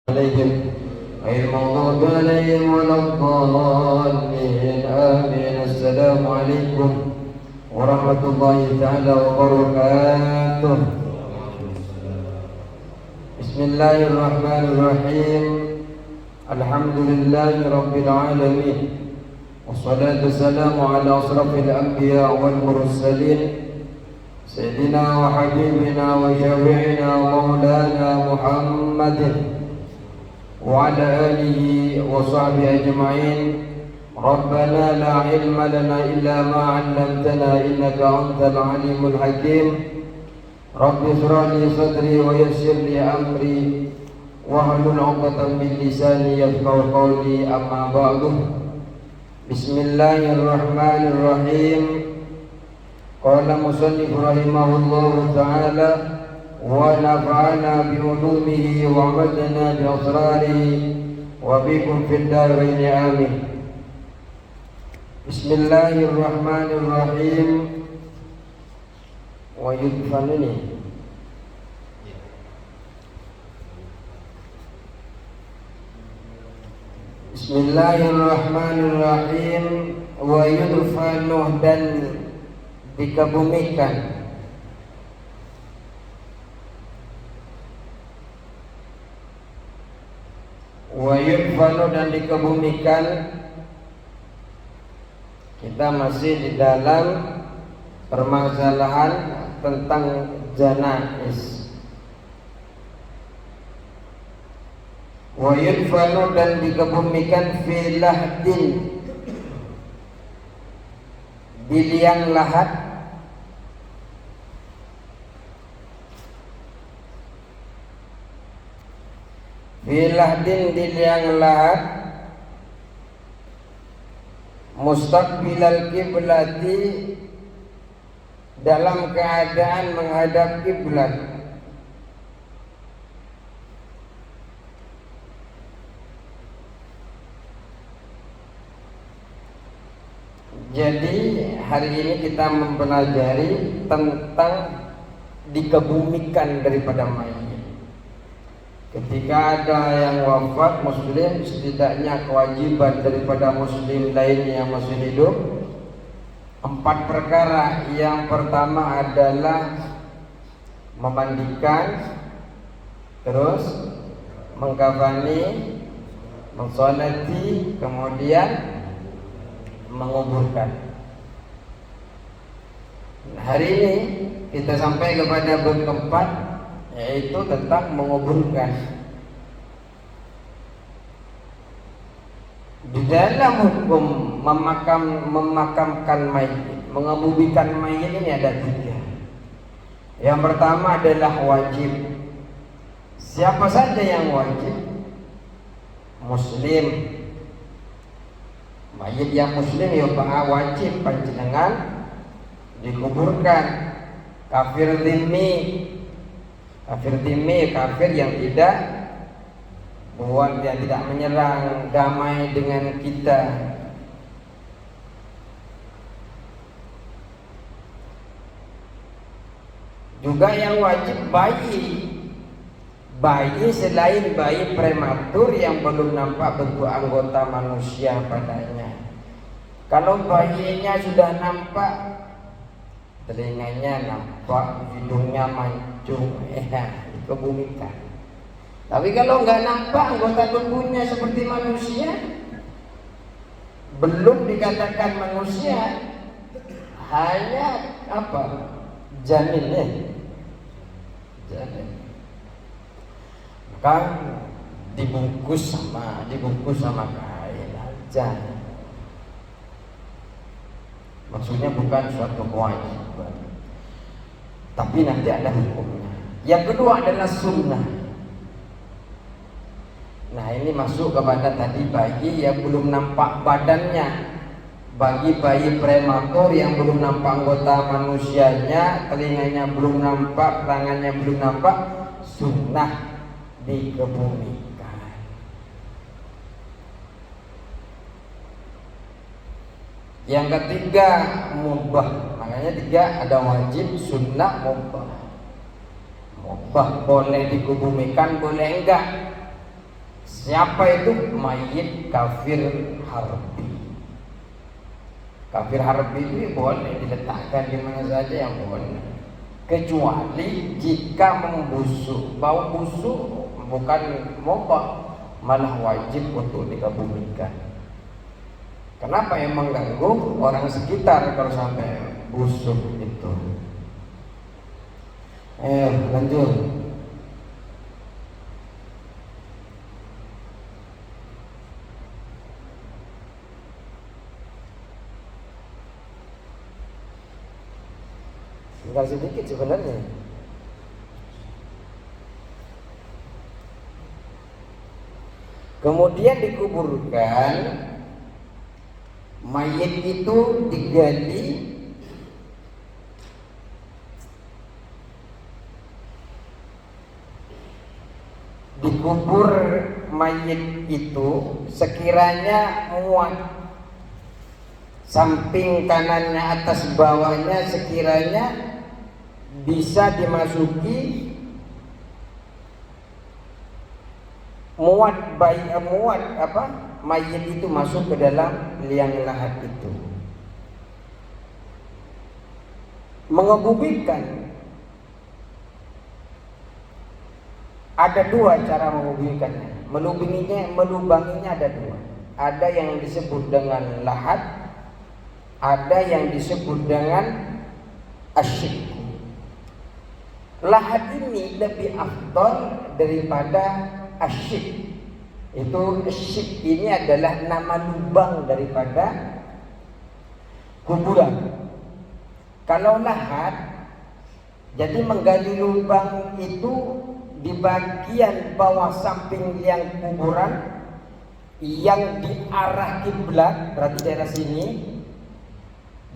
عليهم غير المغضوب عليهم ولا الضالين آمين. السلام عليكم ورحمة الله تعالى وبركاته. بسم الله الرحمن الرحيم. الحمد لله رب العالمين والصلاة والسلام على أشرف الأنبياء والمرسلين سيدنا وحبيبنا وشفيعنا مولانا محمد وعلى آله وصحبه أجمعين. ربنا لا علم لنا إلا ما علمتنا إنك أنت العليم الحكيم. رب اشرح لي صدري ويسر لي أمري واحلل عقدة من لساني يفقهوا قولي. أما بعد. بسم الله الرحمن الرحيم. قال مصنف رحمه الله تعالى ونفعنا بعلومه وعمدنا بأسراره وبكم في الدارين آمين. بسم الله الرحمن الرحيم. ويدفنني بسم الله الرحمن الرحيم. ويدفن dan dikebumikan. Wa yudfanu dan dikebumikan. Kita masih di dalam permasalahan tentang janaiz. Wa yudfanu dan dikebumikan fi lahdin, di liang lahat, bilahdin di liang lahat, mustaqbilal kiblati dalam keadaan menghadap kiblat. Jadi hari ini kita mempelajari tentang dikebumikan daripada mayit. Ketika ada yang wafat muslim, setidaknya kewajiban daripada muslim lain yang masih hidup 4 perkara. Yang pertama adalah memandikan, terus mengkafani, mensolati, kemudian menguburkan. Hari ini kita sampai kepada bab keempat, yaitu tentang menguburkan. Di dalam hukum memakamkan mayit, mengebumikan mayit ini ada 3. Yang pertama adalah wajib. Siapa saja yang wajib? Muslim. Mayit yang muslim ya wajib panjenengan dikuburkan. Kafir dhimmi, kafir yang tidak buat, yang tidak menyerang, damai dengan kita. Juga yang wajib bayi selain bayi prematur yang belum nampak bentuk anggota manusia padanya. Kalau bayinya sudah nampak, telinganya nampak, hidungnya mancung, dikebumikan. Tapi kalau nggak nampak anggota tubuhnya seperti manusia, belum dikatakan manusia, hanya apa? Janin. Maka dibungkus sama kain aja. Maksudnya bukan suatu kewajiban, tapi nanti ada hukumnya. Yang kedua adalah sunnah. Nah ini masuk kepada tadi bayi yang belum nampak badannya. Bagi bayi prematur yang belum nampak anggota manusianya, telinganya belum nampak, tangannya belum nampak, sunnah dikebumikan. Yang ketiga mubah. Makanya 3 ada wajib, sunnah, mubah. Mubah boleh dikebumikan, boleh enggak. Siapa itu? Mayit kafir harbi. Kafir harbi itu boleh diletakkan di mana saja yang boleh, kecuali jika membusuk. Bau busuk bukan mubah, malah wajib untuk dikebumikan. Kenapa? Yang mengganggu orang sekitar kalau sampai busuk itu. Lanjut. Tinggal sedikit sebenarnya. Kemudian dikuburkan, mayit itu digali, dikubur mayit itu sekiranya muat, samping kanannya atas bawahnya sekiranya bisa dimasuki, muat mayit itu masuk ke dalam liang lahat itu. Mengebumikan ada dua cara mengebumikannya. Melubanginya ada dua. Ada yang disebut dengan lahat, ada yang disebut dengan asyik. Lahat ini lebih afdal daripada asyik. Itu asyik ini adalah nama lubang daripada kuburan. Kalau lahat, jadi menggali lubang itu di bagian bawah samping liang kuburan yang di arah kiblat, berarti daerah sini,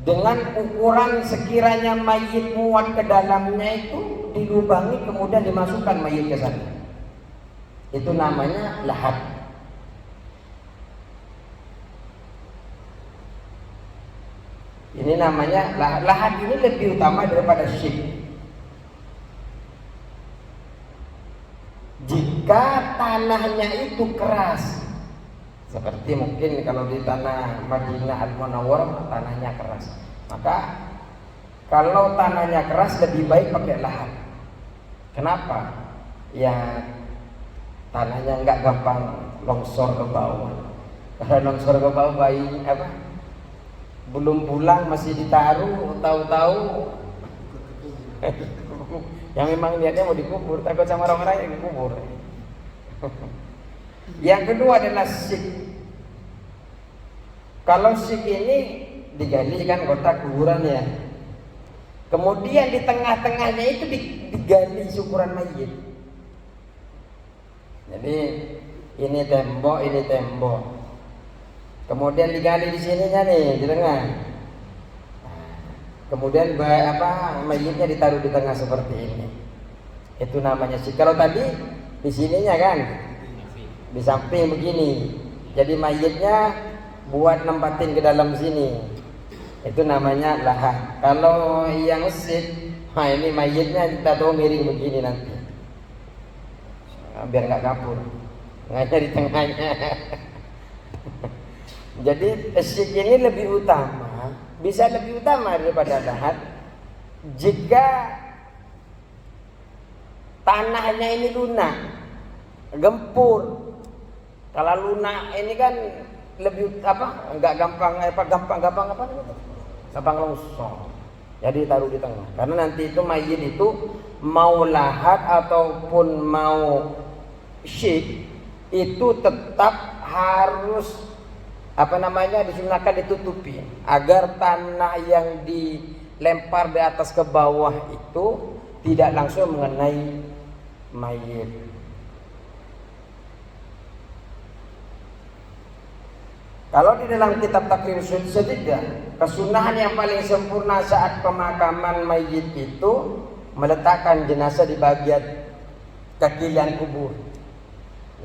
dengan ukuran sekiranya mayit muat ke dalamnya itu dilubangi, kemudian dimasukkan mayit ke sana. Itu namanya lahat. Ini namanya lahat ini lebih utama daripada syik. Jika tanahnya itu keras, seperti mungkin kalau di tanah Madinah Al-Munawwarah tanahnya keras, maka kalau tanahnya keras lebih baik pakai lahat. Kenapa? Ya tanahnya enggak gampang longsor ke bawah. Kalau longsor ke bawah belum pulang masih ditaruh, tahu-tahu yang memang niatnya mau dikubur, takut sama orang-orang yang dikubur. Yang kedua adalah sik. Kalau sik ini digali kan kotak kuburan ya. Kemudian di tengah-tengahnya itu digali syukuran mayit. Jadi ini tembok, ini tembok. Kemudian digali di sininya nih, di tengah. Kemudian mayitnya ditaruh di tengah seperti ini. Itu namanya sik. Kalau tadi di sininya kan, di samping begini. Jadi mayitnya buat nempatin ke dalam sini. Itu namanya lahat. Kalau yang sik, ini mayitnya kita tahu miring begini nanti, biar nggak kapur, ngajak di tengahnya. Jadi sik ini lebih utama, bisa lebih utama daripada lahat jika tanahnya ini lunak, gempur. Kalau lunak ini kan lebih nggak gampang longsor. Jadi taruh di tengah. Karena nanti itu mayit itu mau lahat ataupun mau syik itu tetap harus disunahkan ditutupi agar tanah yang dilempar di atas ke bawah itu tidak langsung mengenai mayit. Kalau di dalam kitab Takrir Sujud, kesunahan yang paling sempurna saat pemakaman mayit itu meletakkan jenazah di bagian kaki liang kubur.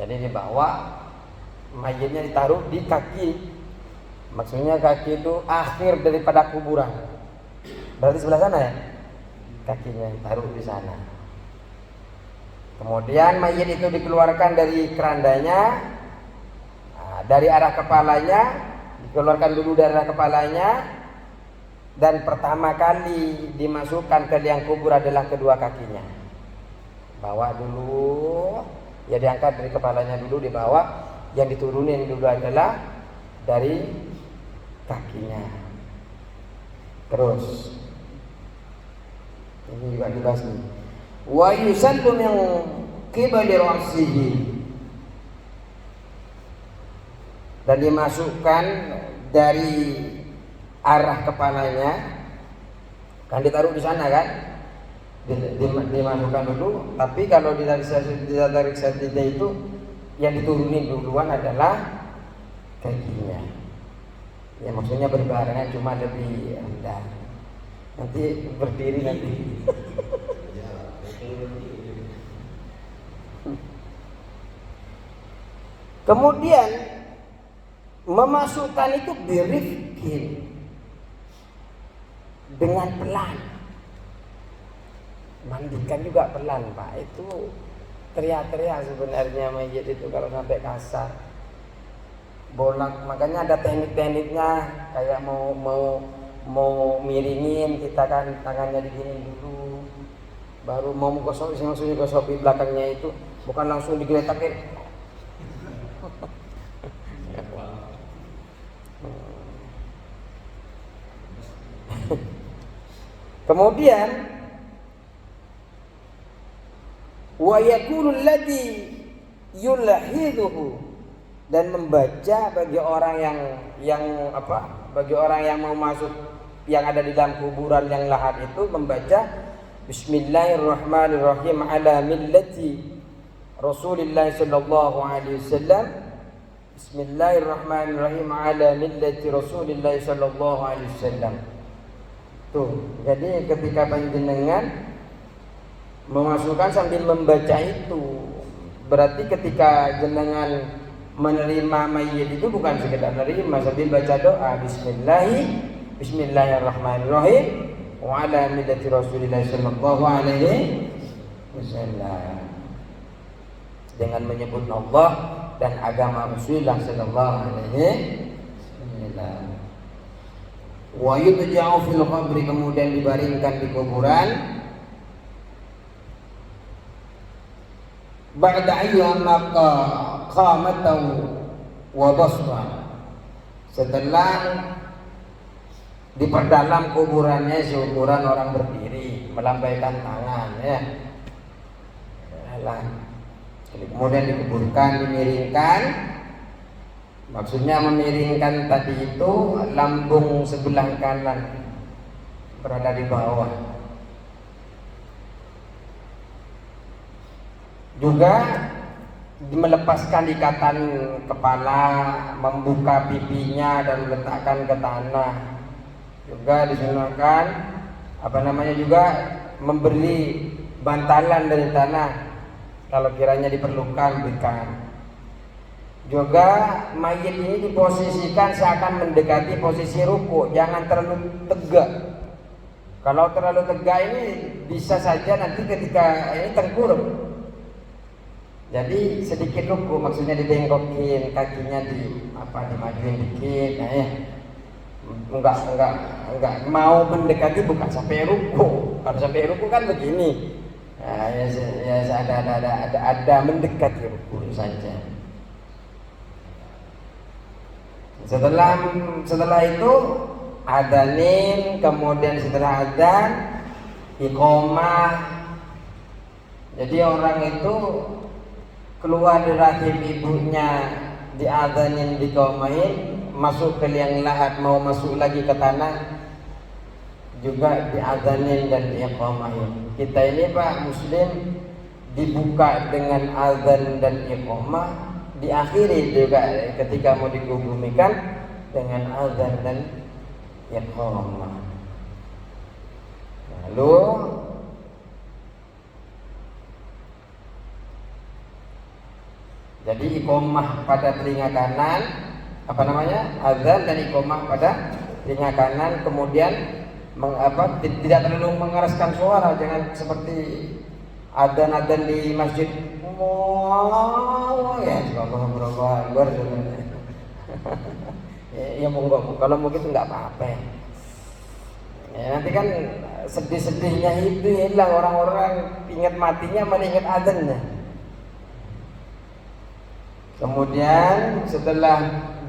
Jadi dibawa, mayitnya ditaruh di kaki. Maksudnya kaki itu akhir daripada kuburan. Berarti sebelah sana ya? Kakinya ditaruh di sana. Kemudian mayit itu dikeluarkan dari kerandanya, dari arah kepalanya, dikeluarkan dulu dari arah kepalanya, dan pertama kali dimasukkan ke liang kubur adalah kedua kakinya. Bawa dulu, ya diangkat dari kepalanya dulu dibawa, yang diturunin dulu adalah dari kakinya. Terus ini juga dibahas nih. Wa yusallu min qibali ra'sihi, dan dimasukkan dari arah kepalanya, kan ditaruh di sana kan, dimasukkan dulu. Tapi kalau ditarik satinya itu yang diturunin duluan adalah kakinya. Ya maksudnya berbarengan, cuma lebih rendah. Nanti berdiri nanti. Kemudian memasukkan itu birifkin, dengan pelan. Mandikan juga pelan, Pak. Itu teriak-teriak sebenarnya mayit itu kalau sampai kasar. Bolak, makanya ada teknik-tekniknya, kayak mau miringin, kita kan tangannya digini dulu, baru mau gosok, maksudnya gosok di belakangnya itu, bukan langsung digeletakin. Kemudian wa yakunu alladhi yulhiduhu, dan membaca bagi orang bagi orang yang mau masuk, yang ada di dalam kuburan yang lahat itu, membaca Bismillahirrahmanirrahim ala millati Rasulillah sallallahu alaihi wasallam. Bismillahirrahmanirrahim ala millati Rasulillah sallallahu alaihi wasallam. Tuh, jadi ketika panjenengan memasukkan sambil membaca itu, berarti ketika jenengan menerima mayit itu bukan sekedar menerima, sambil baca doa Bismillahirrahmanirrahim wa ala millati Rasulillah sallallahu alaihi wasallam, dengan menyebut Allah dan agama Rasulullah sallallahu alaihi wasallam. Wa yudja'u fil qabri, kemudian dibaringkan di kuburan. Ba'da ayyama qamatan wa basran, setelah diperdalam kuburannya seukuran orang berdiri, melambaikan tangan, ya. Kemudian dikuburkan, dimiringkan. Maksudnya memiringkan tadi itu lambung sebelah kanan berada di bawah. Juga melepaskan ikatan kepala, membuka pipinya dan meletakkan ke tanah. Juga disunahkan juga memberi bantalan dari tanah kalau kiranya diperlukan, berikan. Juga mayit ini diposisikan seakan mendekati posisi ruku, jangan terlalu tegak. Kalau terlalu tegak ini bisa saja nanti ketika ini tengkurap. Jadi sedikit ruku, maksudnya dibengkokin, kakinya dimajuin dikit, nah ya. Enggak mau mendekati, bukan sampai ruku. Kalau sampai ruku kan begini. Nah, ada mendekati ruku saja. Setelah itu adanin, kemudian setelah adzan iqamah. Jadi orang itu keluar dari rahim ibunya, diadzanin, diqamain, masuk ke liang lahat, mau masuk lagi ke tanah juga diadzanin dan diqamain. Kita ini Pak Muslim dibuka dengan azan dan iqamah, diakhiri juga ketika mau dikubumikan dengan azan dan iqamah. Lalu jadi iqamah pada telinga kanan, azan dan iqamah pada telinga kanan, kemudian tidak terlalu mengeraskan suara, jangan seperti adzan di masjid. Oh ya, Allah ya monggo, kalau mau gitu nggak apa-apa ya, nanti kan sedih-sedihnya itu hilang, orang-orang ingat matinya malah ingat adzannya. Kemudian setelah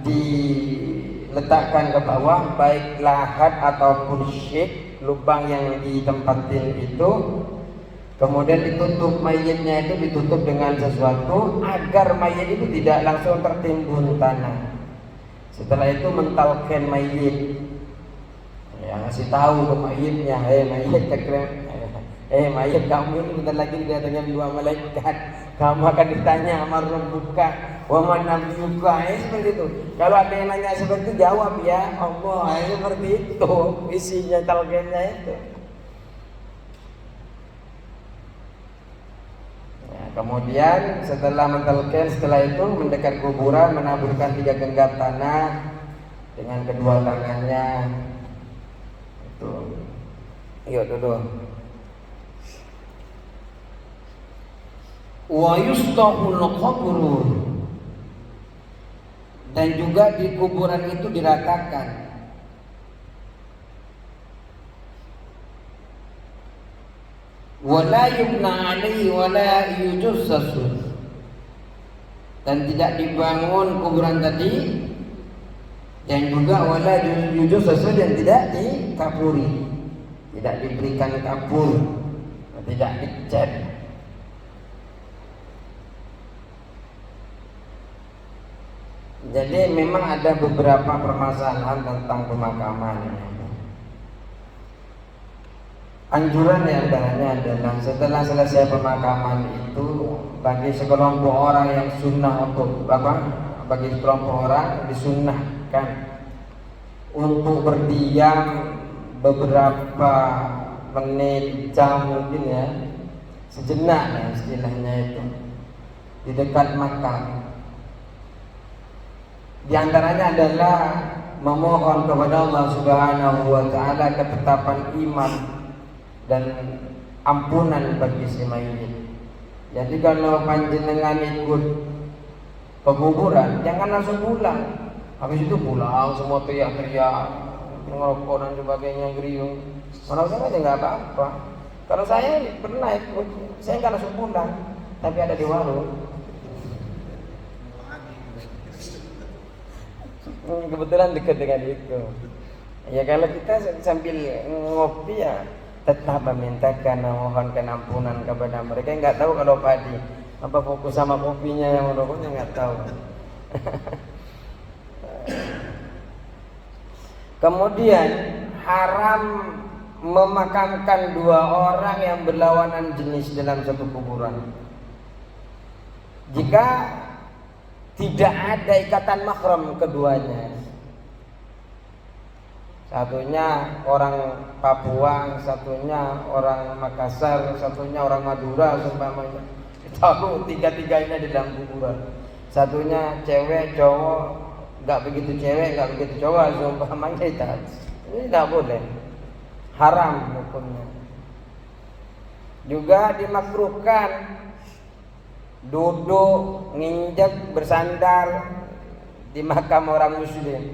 diletakkan ke bawah, baik lahat ataupun syik, lubang yang ditempatin itu, kemudian ditutup mayitnya, itu ditutup dengan sesuatu agar mayit itu tidak langsung tertimbun tanah. Setelah itu mentalkan mayit, ya ngasih tahu ke mayitnya, mayit kamu ini bentar lagi didatangkan dua malaikat, kamu akan ditanya sama Rabbuka wa man nabiyuka, seperti itu. Kalau ada yang nanya seperti itu, jawab ya Allah, seperti itu isinya talqinnya itu. Ya, kemudian setelah mentalqin, setelah itu mendekat kuburan, menaburkan 3 genggam tanah dengan kedua tangannya. Itu. Yuk duduk. Wa yustahul qabru, dan juga di kuburan itu diratakan. Wala yubna alaihi wala yujassasu, dan tidak dibangun kuburan tadi, dan juga wala yujassasu, dan tidak dikapuri, tidak diberikan kapur, tidak dicat. Jadi memang ada beberapa permasalahan tentang pemakaman. Anjuran diantaranya adalah setelah selesai pemakaman itu, bagi sekelompok orang yang sunnah untuk bagi sekelompok orang disunnahkan untuk berdiam beberapa menit, jam mungkin ya, sejenak ya istilahnya itu, di dekat makam. Di antaranya adalah memohon kepada Allah Subhanahu wa taala ketetapan iman dan ampunan bagi si mayit. Jadi kalau panjenengan ikut penguburan, jangan langsung pulang. Habis itu pulang semua teriak-teriak, ngerokok dan sebagainya, geriung. Menurut saya aja nggak apa-apa. Kalau saya pernah ikut, saya nggak langsung pulang, tapi ada di warung. Kebetulan dekat dengan itu. Ya kalau kita sambil ngopi ya tetap memintakan, memohonkan ampunan kepada mereka. Nggak tahu kalau padi apa fokus sama kopinya, yang merokoknya nggak tahu. Kemudian haram memakamkan 2 orang yang berlawanan jenis dalam satu kuburan. Jika tidak ada ikatan mahram keduanya, satunya orang Papua, satunya orang Makassar, satunya orang Madura, seumpamanya. Tahu 3-3-nya di dalam kuburan. Satunya cewek, cowok, nggak begitu cewek, nggak begitu cowok, seumpamanya itu. Ini tidak boleh, haram hukumnya. Juga dimakruhkan duduk, nginjek, bersandar di makam orang muslim.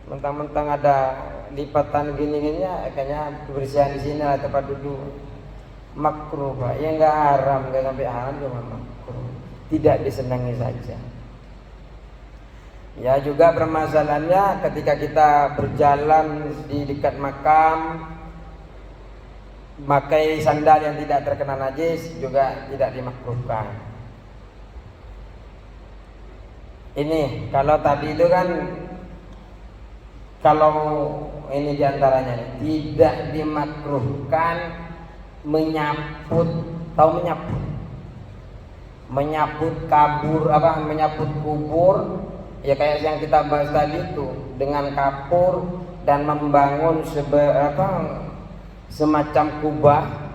Mentang-mentang ada lipatan gini-gininya, kayaknya kebersihan di sini lah tempat duduk. Makruh Pak, ya nggak haram, nggak sampai haram, cuma makruh, tidak disenangi saja. Ya juga permasalahannya ketika kita berjalan di dekat makam, pakai sandal yang tidak terkena najis juga tidak dimakruhkan. Ini kalau tadi itu kan, kalau ini diantaranya tidak dimakruhkan menyaput, tahu menyaput? Menyaput kabur, menyaput kubur, ya kayak yang kita bahas tadi itu, dengan kapur dan membangun semacam kubah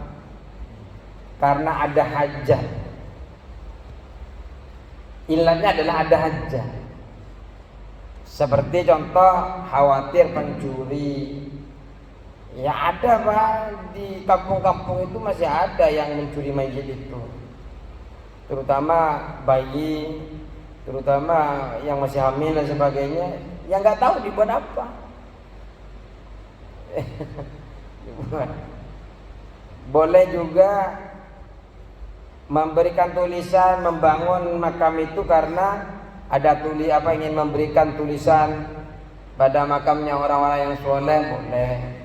karena ada hajat. Ilatnya adalah ada hajat. Seperti contoh khawatir pencuri Ya ada Pak, di kampung-kampung itu masih ada yang mencuri mayit itu. Terutama bayi, terutama yang masih hamil dan sebagainya, yang nggak tahu dibuat apa. Boleh juga memberikan tulisan membangun makam itu karena ada ingin memberikan tulisan pada makamnya orang-orang yang soleh, boleh.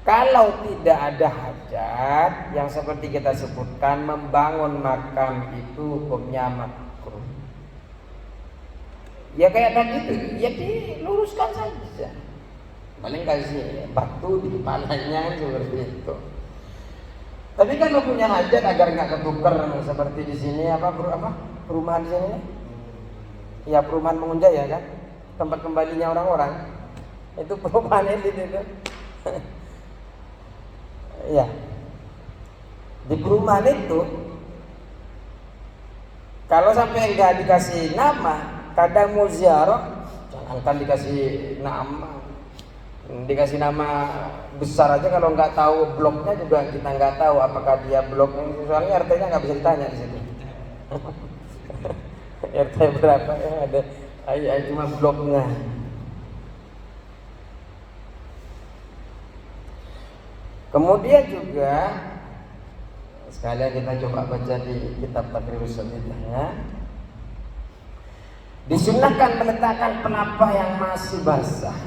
Kalau tidak ada hajat yang seperti kita sebutkan, membangun makam itu hukumnya makruh. Ya kayak tadi itu, ya diluruskan saja. Paling kasih batu di kepalanya seperti itu. Tapi kalau punya hajat agar nggak ketukar seperti di sini perumahan di sini? Ya perumahan Mengunjai ya kan, tempat kembalinya orang-orang. Itu perumahan elit itu. Ya, di perumahan itu kalau sampai nggak dikasih nama, kadang mau ziarah, jangankan dikasih nama besar aja, kalau nggak tahu bloknya juga kita nggak tahu apakah dia blok, soalnya RT-nya nggak bisa ditanya di situ. RT berapa ya, ada cuma bloknya. Kemudian juga sekalian kita coba baca di kitab Taqrirus Sunnah ya. Disunahkan meletakkan pelapa yang masih basah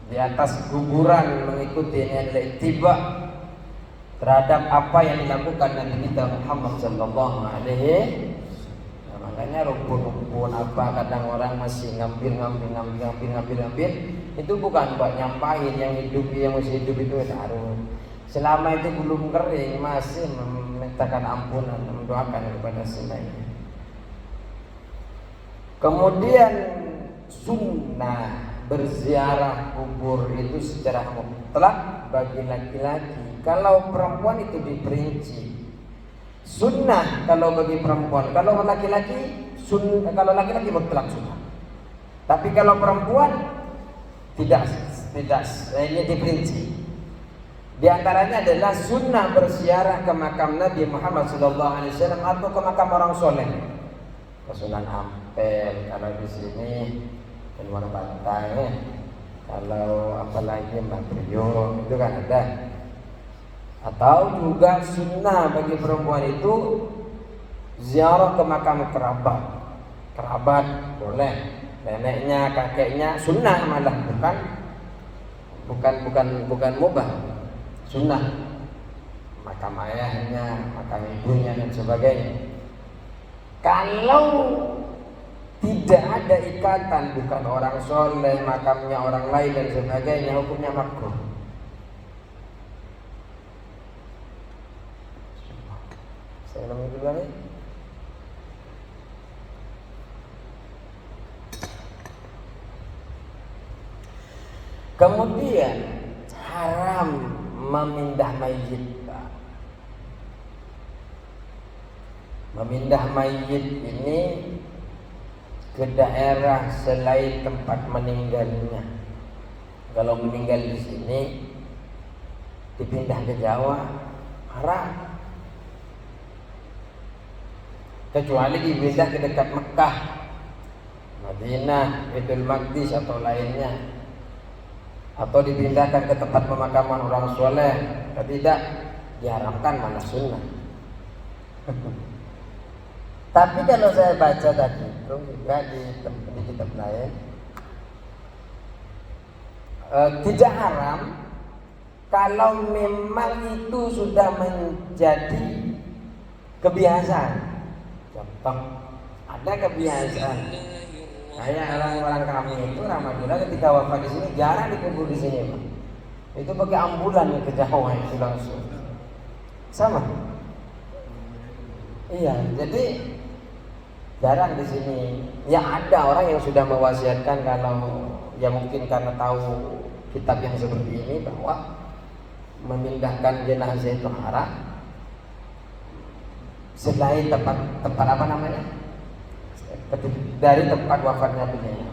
di atas kuburan mengikuti ittiba terhadap apa yang dilakukan Nabi kita Muhammad sallallahu alaihi. Makanya rumpun-rumpun apa kadang orang masih ngambil itu bukan buat nyampahin, yang masih hidup itu taruh. Selama itu belum kering masih memintakan ampunan, mendoakan kepada selainnya. Kemudian sunnah berziarah kubur itu secara mutlak bagi laki-laki. Kalau perempuan itu diperinci. Sunnah kalau bagi perempuan, kalau laki-laki mutlak sunnah. Tapi kalau perempuan tidak ini diperinci. Di antaranya adalah sunnah berziarah ke makam Nabi Muhammad SAW atau ke makam orang soleh. Ke Sunan Ampel kalau di sini, ke luar Bantai. Kalau apalagi Mbak Priyo itu kan ada. Atau juga sunnah bagi perempuan itu ziarah ke makam kerabat boleh, neneknya, kakeknya, sunnah malah bukan mubah, sunnah. Makam ayahnya, makam ibunya dan sebagainya. Kalau tidak ada ikatan, bukan orang soleh, makamnya orang lain dan sebagainya, hukumnya makruh. Saya ulangi dulu nih. Kemudian haram memindah mayit. Memindah mayit ini ke daerah selain tempat meninggalnya. Kalau meninggal di sini dipindah ke Jawa haram. Kecuali dipindah ke dekat Mekah, Madinah, Baitul Maqdis atau lainnya, atau dipindahkan ke tempat pemakaman orang soleh, tidak diharamkan, malah sunnah. Tapi kalau saya baca tadi itu juga di kitab lain, tidak haram kalau memang itu sudah menjadi kebiasaan. Contoh, ada kebiasaan kayak orang-orang kami itu Ramadhan ketika wafat di sini jarang dikubur di sini, Pak. Itu pakai ambulan ke Jawa itu langsung. Sama. Iya, jadi jarang di sini. Ya ada orang yang sudah mewasiatkan kalau ya mungkin karena tahu kitab yang seperti ini bahwa memindahkan jenazah itu haram. Selain tempat apa namanya? Dari tempat wafatnya beliau.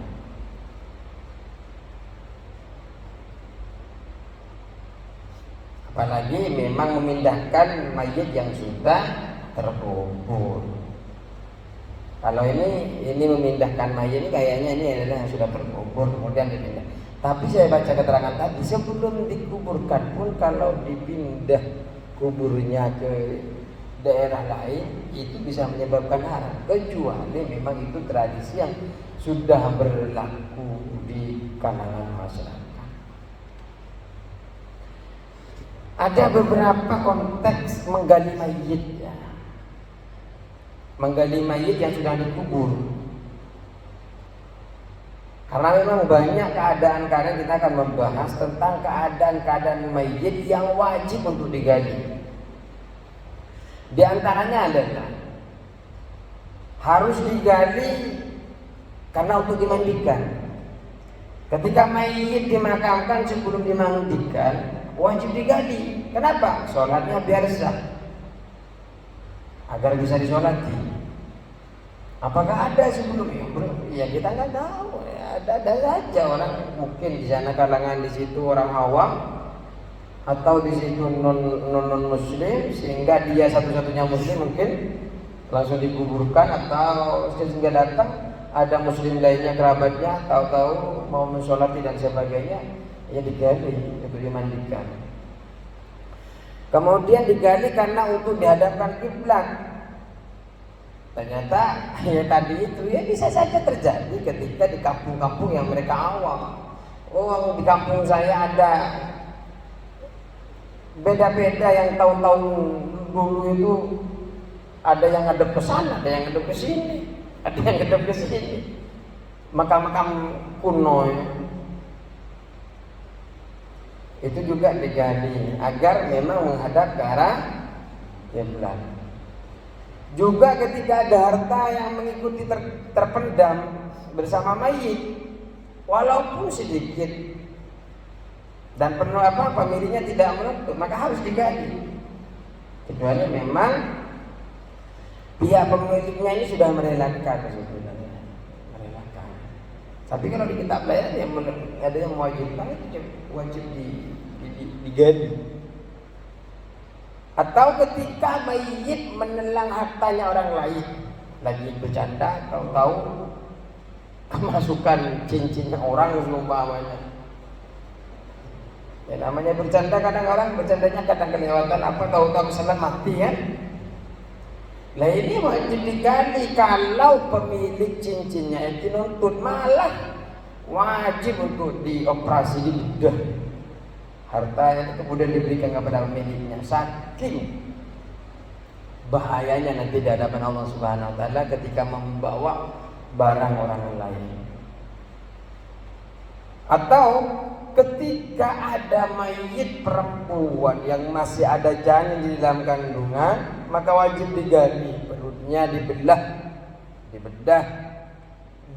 memang memindahkan mayit yang sudah terkubur. Kalau ini memindahkan mayit ini kayaknya ini adalah yang sudah terkubur kemudian dipindah. Tapi saya baca keterangan tadi sebelum dikuburkan pun kalau dipindah kuburnya ke daerah lain itu bisa menyebabkan haram, kecuali memang itu tradisi yang sudah berlaku di kalangan masyarakat. Ada beberapa konteks menggali mayit ya. Menggali mayit yang sudah dikubur. Karena memang banyak keadaan-keadaan kita akan membahas tentang keadaan-keadaan mayit yang wajib untuk digali. Di antaranya adalah harus digali karena untuk dimandikan. Ketika mayit dimakamkan sebelum dimandikan wajib digali. Kenapa? Sholatnya biar sah, agar bisa disolati. Apakah ada sebelumnya? Ya kita nggak tahu. Ya, ada saja orang mungkin di sana kalangan di situ orang awam atau di situ non muslim sehingga dia satu-satunya muslim mungkin langsung dikuburkan atau sehingga datang ada muslim lainnya kerabatnya tahu-tahu mau mensolati dan sebagainya. Ya digali untuk dimandikan. Kemudian digali karena untuk dihadapkan kiblat. Ternyata ya tadi itu ya bisa saja terjadi ketika di kampung-kampung yang mereka awam. Oh di kampung saya ada beda-beda yang tahun-tahun dulu itu ada yang ngadep ke sana, ada yang ngadep ke sini, ada yang ngadep ke sini. Makam-makam kuno ya. Itu juga digali agar memang menghadap ke arah kiblat. Juga ketika ada harta yang mengikuti terpendam bersama mayit, walaupun sedikit dan penuh pemiliknya tidak menuntut, maka harus digali. Kecuali memang pihak pemiliknya ini sudah merelakan sebenarnya, merelakan. Tapi kalau di kitab lain ada yang mewajibkan itu wajib digali. Atau ketika mayit menelan hartanya orang lain, lagi bercanda, tahu-tahu kemasukan cincinnya orang umpamanya. Ya namanya bercanda, kadang orang bercandanya kadang kelewatan tahu-tahu kesalahan mati kan. Lah ini wajib digali. Kalau pemilik cincinnya itu nuntut, malah wajib untuk dioperasi, dibedah hartanya kemudian diberikan kepada pemiliknya. Saking bahayanya nanti di hadapan Allah Subhanahu wa taala ketika membawa barang orang lain. Atau ketika ada mayit perempuan yang masih ada janin di dalam kandungan, maka wajib digali, perutnya dibedah.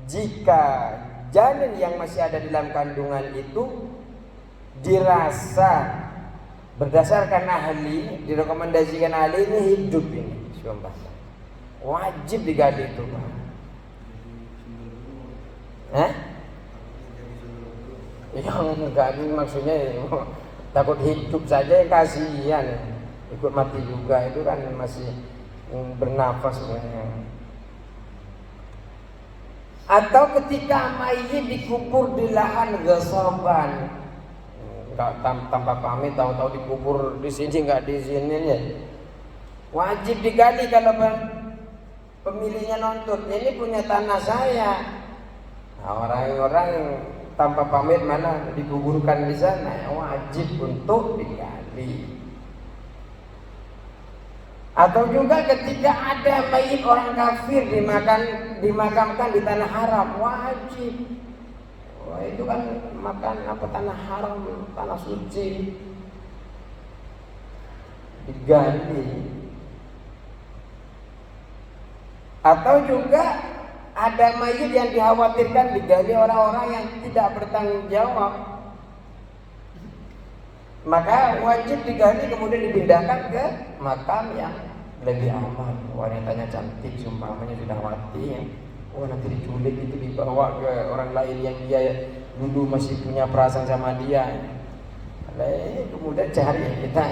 Jika janin yang masih ada di dalam kandungan itu dirasa berdasarkan ahli, direkomendasikan ahli ini hidup ini, wajib digali itu, Pak. Yang enggak maksudnya takut hidup saja kasihan, ikut mati juga itu kan masih bernafas sebenarnya. Atau ketika mayit dikubur di lahan ghasaban, tanpa pamit, tahu-tahu dikubur di sini nggak di sini ya. Wajib digali kalau pemiliknya nuntut, ini punya tanah saya. Nah, orang-orang tanpa pamit mana dikuburkan di sana, wajib untuk digali. Atau juga ketika ada mayit orang kafir dimakamkan di tanah haram, wajib. Wah, itu kan makan tanah haram, tanah suci, digali. Atau juga ada mayit yang dikhawatirkan digali orang-orang yang tidak bertanggung jawab, maka wajib digali kemudian dipindahkan ke makam yang lebih aman. Wanitanya cantik, sumpamanya sudah mati ya. Oh nanti diculik itu dibawa ke orang lain yang dia dulu masih punya perasaan sama dia. Kemudian cari kita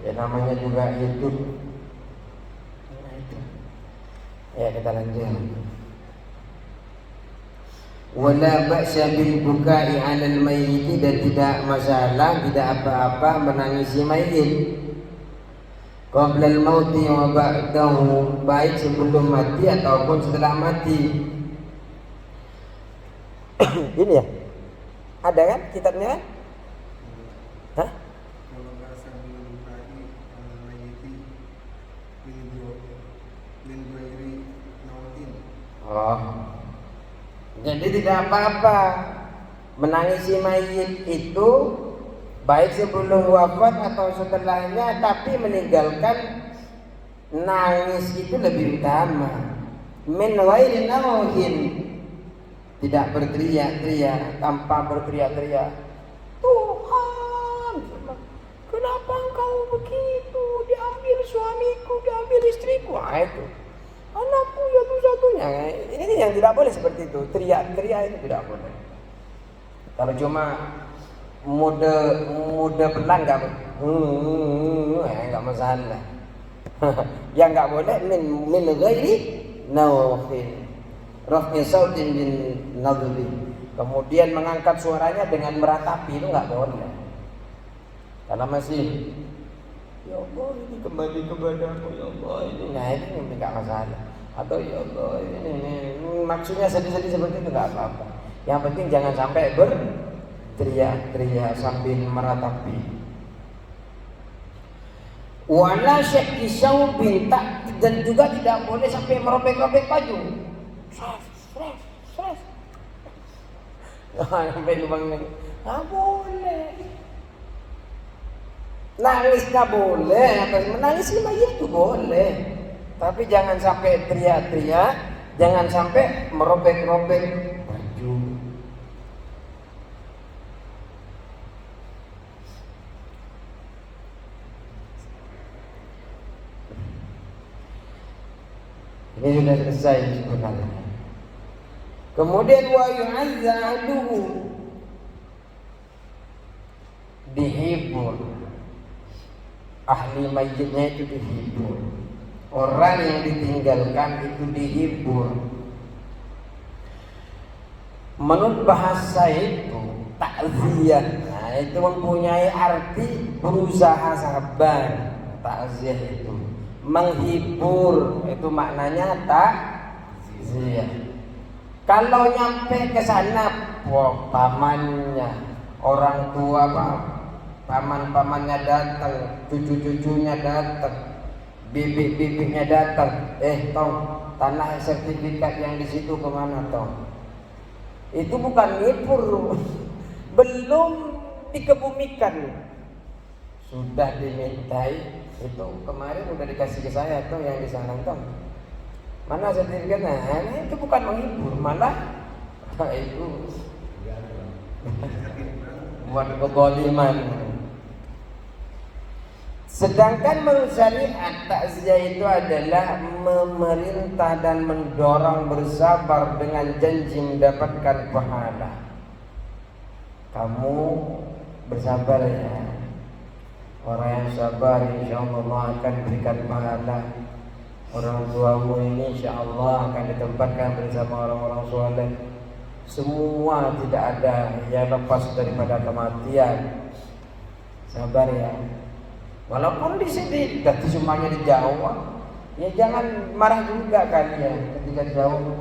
Ya namanya juga hidup. Nah, itu. Ya kita lanjut. Wala ba'sya bil bukai 'alal mayyit, dan tidak masalah, tidak apa-apa menangisi mayit. Qabla al-mauti wa ba'dahu, baik sebelum mati ataupun setelah mati. Ini ya? Ada kan kitabnya kan? Hah? Oh. Jadi tidak apa-apa menangisi mayit itu baik sebelum wafat atau setelahnya, tapi meninggalkan nangis itu lebih utama. Min ghairi nawhin, tidak berteriak-teriak, tanpa berteriak-teriak. Tuhan, kenapa engkau begitu? Diambil suamiku, diambil istriku. Nah, itu. Anakku satu-satunya. Ini yang tidak boleh seperti itu. Teriak-teriak itu tidak boleh. Kalau cuma mode pelanggar, enggak masalah. Yang enggak boleh min ghairi nawfin. Raf'i sautin bin nadli. Kemudian mengangkat suaranya dengan meratapi, itu enggak boleh. Karena masih ya Allah ini kembali kepadamu ya Allah ini. Nah ini enggak masalah. Atau ya Allah ini maksudnya sedih-sedih seperti itu enggak apa-apa. Yang penting jangan sampai berteriak-teriak sambil meratapi. Wala syakki saubin, dan juga tidak boleh sampai merobek-robek baju. Stres. Sampai lubang ini. Enggak boleh. Nangis nggak boleh, menangis mayit itu boleh, tapi jangan sampai teriak-teriak, jangan sampai merobek-robek baju. Ini sudah selesai sebenarnya. Kemudian wa yu'azzaluhu, dihibur. Ahli mayitnya itu dihibur, orang yang ditinggalkan itu dihibur. Menurut bahasa itu takziah, nah itu mempunyai arti berusaha sabar. Takziah itu menghibur, itu maknanya takziah. Kalau nyampe ke sana, pamannya, orang tua paman-pamannya datang, cucu-cucunya datang, bibik-bibiknya datang. Tong, tanah sertifikat yang di situ kemana tong? Itu bukan ngibur, belum dikebumikan, sudah dimintai. Itu kemarin udah dikasih ke saya tong, yang di sana tong. Mana sertifikatnya? Nah, itu bukan menghibur, malah itu buat kegoliman. Sedangkan menurut syariat, takziah itu adalah memerintah dan mendorong bersabar dengan janji mendapatkan pahala. Kamu bersabar ya. Orang yang sabar insyaallah Allah akan berikan pahala. Orang tuamu ini insyaallah akan ditempatkan bersama orang-orang soleh. Semua tidak ada yang lepas daripada kematian. Sabar ya. Walaupun di sini ganti semuanya di Jawa, ya jangan marah juga kalian ketika jauh.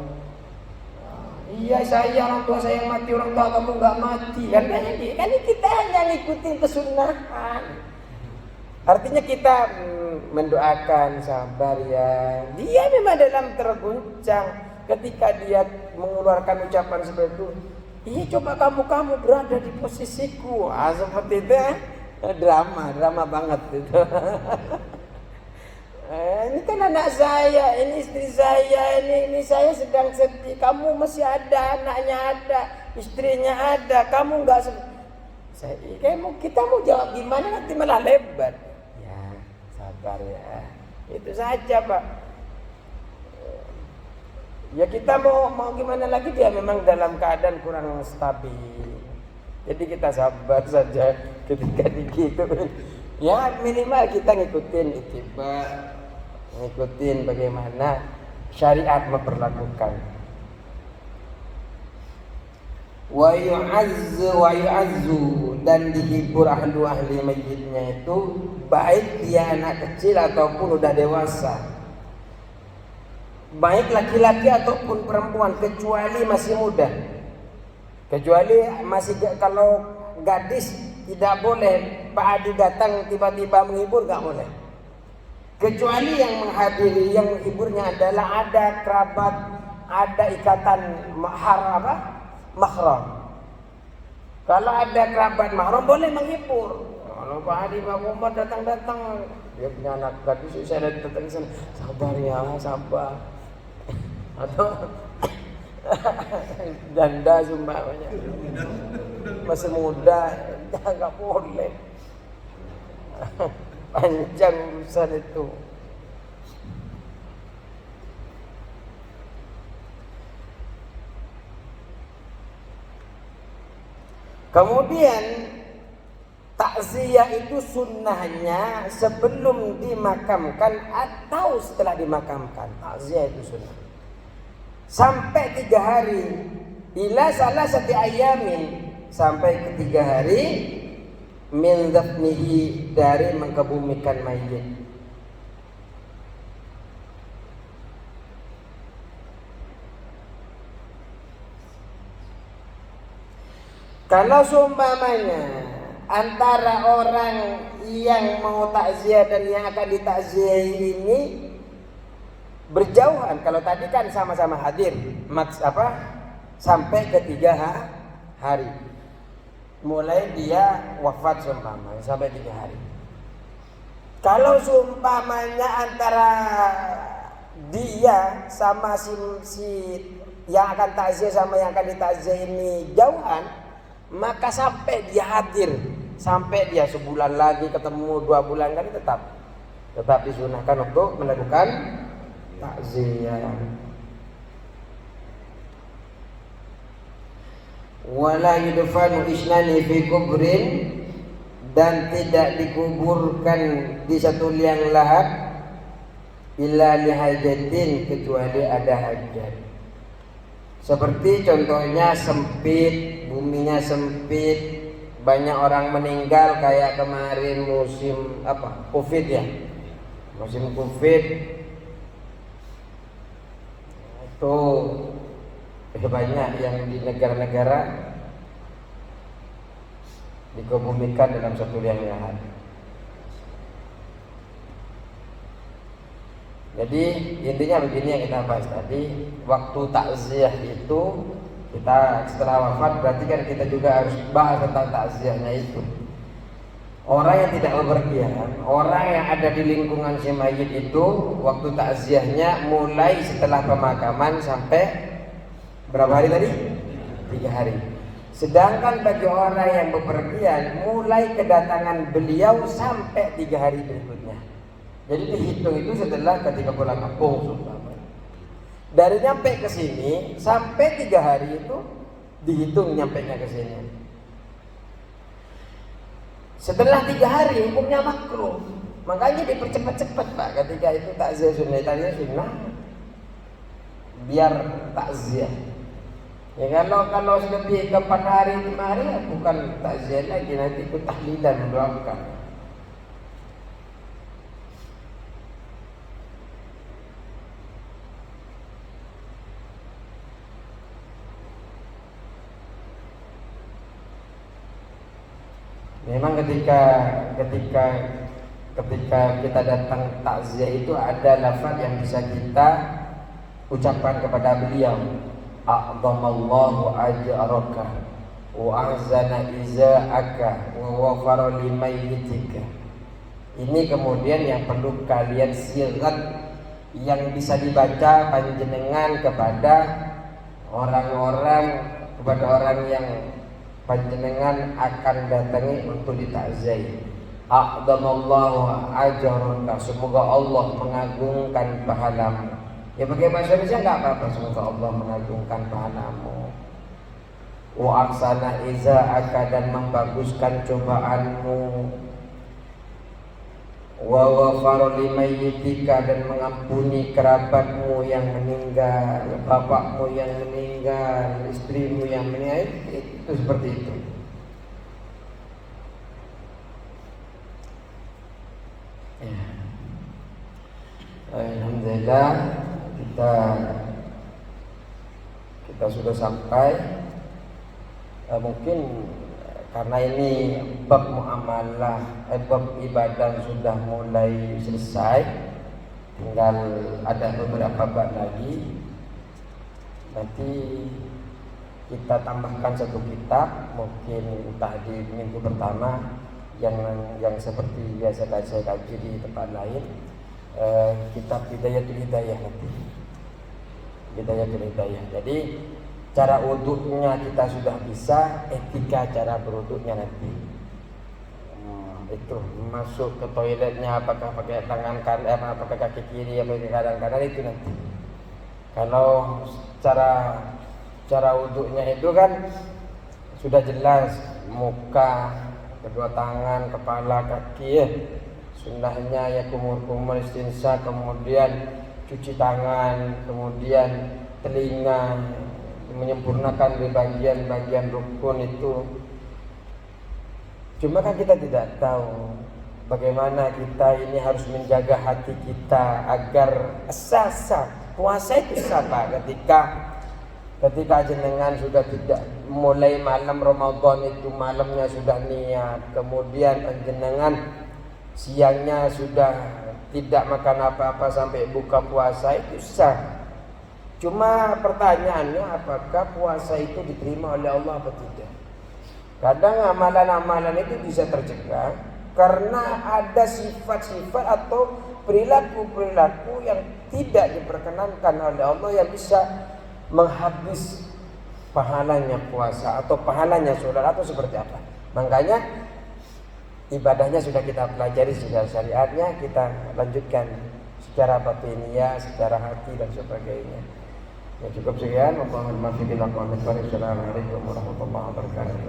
Iya saya, orang tua saya yang mati, orang tua kamu nggak mati. Kan kita hanya ngikutin kesunahan. Artinya kita mendoakan sabar ya. Dia memang dalam terguncang ketika dia mengeluarkan ucapan seperti itu. Iya coba kamu berada di posisiku. Seperti itu ya. Drama banget itu. Ini kan anak saya, ini istri saya, ini saya sedang sedih. Kamu masih ada, anaknya ada, istrinya ada. Kamu nggak kita mau jawab gimana nanti malah lebar. Ya sabar ya, itu saja Pak. Ya kita mau gimana lagi, dia memang dalam keadaan kurang stabil. Jadi kita sabar saja ketika digitu. Ya minimal kita ngikutin ittiba, ngikutin bagaimana syariat memperlakukan. Wa yu'azzu dan dihibur ahli mayyitnya itu baik dia anak kecil ataupun udah dewasa, baik laki-laki ataupun perempuan, kecuali masih muda. Kecuali masih, kalau gadis tidak boleh Pak Adi datang tiba-tiba menghibur, nggak boleh. Kecuali yang menghadiri, yang menghiburnya adalah ada kerabat, ada ikatan mahram. Kalau ada kerabat mahram boleh menghibur. Kalau Pak Adi Pak Umar datang-datang, dia punya anak gadis, saya datang ke sana, sabar ya, sabar. Atau janda sumpahnya masih muda, nggak boleh. Panjang urusan itu. Kemudian takziah itu sunnahnya sebelum dimakamkan atau setelah dimakamkan. Takziah itu sunnah sampai 3 hari, ila salasati ayamin, sampai ke 3 hari, min dafnihi, dari mengkebumikan mayit. Kalau seumpamanya antara orang yang mau takziah dan yang akan ditakziahi ini berjauhan, kalau tadi kan sama-sama hadir, sampai ke 3 hari, mulai dia wafat seumpamanya sampai 3 hari. Kalau seumpamanya antara dia sama si yang akan takziah sama yang akan ditakziah ini jauhan, maka sampai dia hadir, sampai dia sebulan lagi ketemu, 2 bulan kan, tetap disunahkan untuk melakukan takziah. Wala yudfanu isnani fi kubrin, dan tidak dikuburkan di satu liang lahat illa lihajatin, kecuali ada hajat. Seperti contohnya sempit, buminya sempit, banyak orang meninggal kayak kemarin musim Covid ya. Musim Covid itu banyak yang di negara-negara dikebumikan dalam satu liang lahat. Jadi intinya begini yang kita bahas tadi, waktu takziah itu kita setelah wafat berarti kan kita juga harus bahas tentang takziahnya itu. Orang yang tidak bepergian, orang yang ada di lingkungan si mayit itu, waktu takziahnya mulai setelah pemakaman sampai berapa hari tadi? 3 hari. Sedangkan bagi orang yang bepergian, mulai kedatangan beliau sampai 3 hari berikutnya. Jadi dihitung itu setelah ketika pulang kampung. Dari nyampe ke sini sampai 3 hari itu dihitung nyampenya ke sini. Setelah 3 hari hukumnya makruh. Makanya dipercepat-cepat Pak ketika itu takziah sunnah, tadinya sunnah biar takziah. Ya kalau lebih ke 4 hari 5 hari bukan takziah lagi, nanti itu tahlilan, mendoakan. Memang ketika kita datang takziah itu ada lafaz yang bisa kita ucapkan kepada beliau. A'dhamallahu ajraka wa ahzana iza'aka wa wafara limayyitika. Ini kemudian yang perlu kalian sirat, yang bisa dibaca panjenengan kepada orang yang panjenengan akan datangi untuk ditakziah. A'dhamallahu ajraka, semoga Allah mengagungkan pahalamu. Ya pakai bahasa Indonesia enggak apa-apa, semoga Allah mengagungkan pahalamu. Wa aksana iza'aka, dan membaguskan cobaanmu. wa ghafara limayyitika, dan mengampuni kerabatmu yang meninggal, bapakmu yang meninggal, istrimu yang meninggal, itu seperti itu. Ya. Alhamdulillah kita sudah sampai. Mungkin karena ini bab muamalah, bab ibadah sudah mulai selesai, tinggal ada beberapa bab lagi. Nanti kita tambahkan satu kitab, mungkin entah di minggu pertama yang seperti biasa saya kaji di tempat lain, kitab Bidayatul Hidayah nanti. Bidayatul Hidayah. Jadi cara wuduknya kita sudah bisa, etika cara berwuduknya nanti. Itu masuk ke toiletnya apakah pakai tangan kanan, apakah kaki kiri, atau pakai kanan itu nanti. Kalau cara wuduknya itu kan sudah jelas, muka, kedua tangan, kepala, kaki ya. Sunnahnya ya kumur-kumur istinsa, kemudian cuci tangan, kemudian telinga, menyempurnakan di bagian-bagian rukun itu. Cuma kan kita tidak tahu bagaimana kita ini harus menjaga hati kita agar sah. Puasa itu sah Pak, ketika jenengan sudah tidak mulai malam Ramadan itu malamnya sudah niat, kemudian jenengan siangnya sudah tidak makan apa-apa sampai buka puasa, itu sah. Cuma pertanyaannya, apakah puasa itu diterima oleh Allah atau tidak? Kadang amalan-amalan itu bisa tercegah karena ada sifat-sifat atau perilaku-perilaku yang tidak diperkenankan oleh Allah, yang bisa menghabis pahalanya puasa atau pahalanya sholat atau seperti apa. Makanya ibadahnya sudah kita pelajari secara syariatnya, kita lanjutkan secara batiniah, secara hati dan sebagainya. Ya cukup sekian. Wassalamualaikum warahmatullahi wabarakatuh.